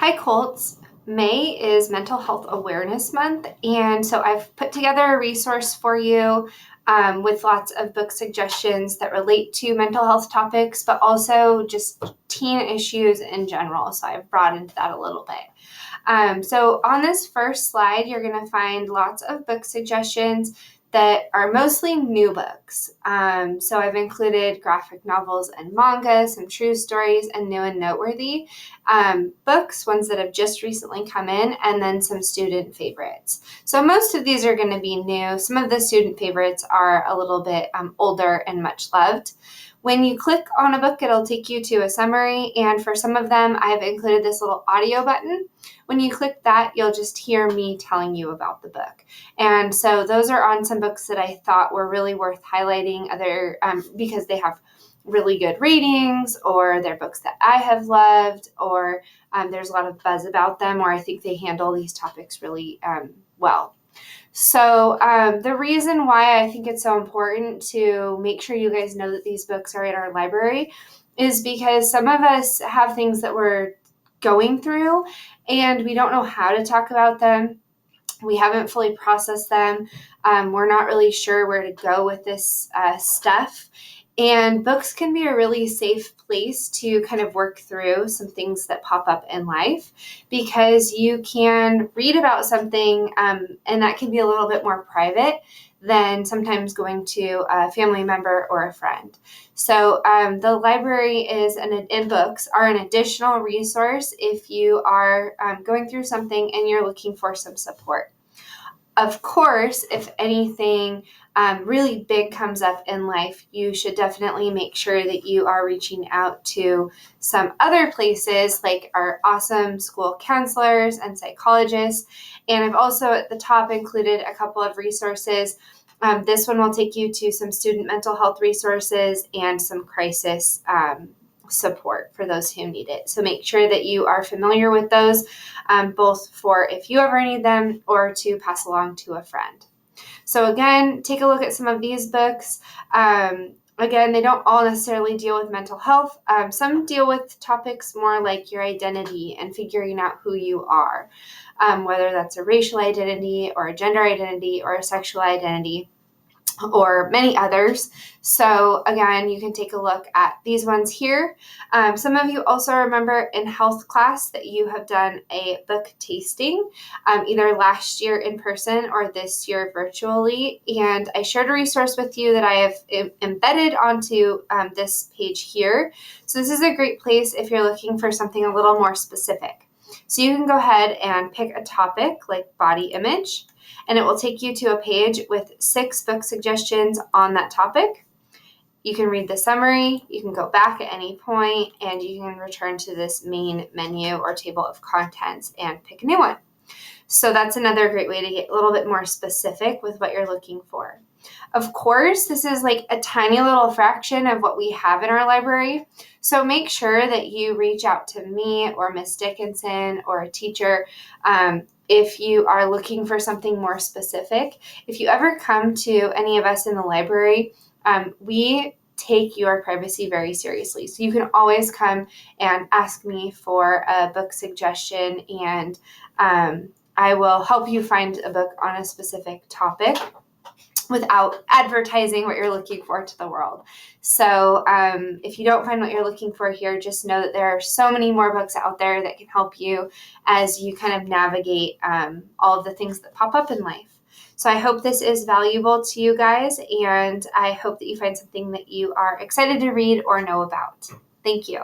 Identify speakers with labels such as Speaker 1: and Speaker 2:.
Speaker 1: Hi, Colts. May is Mental Health Awareness Month, and so I've put together a resource for you with lots of book suggestions that relate to mental health topics, but also just teen issues in general. So I've broadened that a little bit. So on this first slide, you're going to find lots of book suggestions that are mostly new books. So I've included graphic novels and manga, some true stories, and new and noteworthy books, ones that have just recently come in, and then some student favorites. So most of these are going to be new. Some of the student favorites are a little bit older and much loved. When you click on a book, it'll take you to a summary, and for some of them, I've included this little audio button. When you click that, you'll just hear me telling you about the book. And so those are on some books that I thought were really worth highlighting, because they have really good ratings, or they're books that I have loved, or there's a lot of buzz about them, or I think they handle these topics really well. So the reason why I think it's so important to make sure you guys know that these books are in our library is because some of us have things that we're going through and we don't know how to talk about them. We haven't fully processed them. We're not really sure where to go with this stuff. And books can be a really safe place to kind of work through some things that pop up in life, because you can read about something and that can be a little bit more private than sometimes going to a family member or a friend. So the library and books are an additional resource if you are going through something and you're looking for some support. Of course, if anything really big comes up in life, you should definitely make sure that you are reaching out to some other places like our awesome school counselors and psychologists. And I've also at the top included a couple of resources. This one will take you to some student mental health resources and some crisis support for those who need it. So make sure that you are familiar with those, both for if you ever need them or to pass along to a friend. So again, take a look at some of these books. Again, they don't all necessarily deal with mental health. Some deal with topics more like your identity and figuring out who you are, whether that's a racial identity or a gender identity or a sexual identity, or many others. So again, you can take a look at these ones here. Some of you also remember in health class that you have done a book tasting, either last year in person or this year virtually. And I shared a resource with you that I have embedded onto this page here. So this is a great place if you're looking for something a little more specific. So you can go ahead and pick a topic like body image, and it will take you to a page with 6 book suggestions on that topic. You can read the summary, you can go back at any point, and you can return to this main menu or table of contents and pick a new one. So that's another great way to get a little bit more specific with what you're looking for. Of course, this is like a tiny little fraction of what we have in our library. So make sure that you reach out to me or Miss Dickinson or a teacher if you are looking for something more specific. If you ever come to any of us in the library, we take your privacy very seriously. So you can always come and ask me for a book suggestion, and I will help you find a book on a specific topic without advertising what you're looking for to the world. So if you don't find what you're looking for here, just know that there are so many more books out there that can help you as you kind of navigate all of the things that pop up in life. So I hope this is valuable to you guys, and I hope that you find something that you are excited to read or know about. Thank you.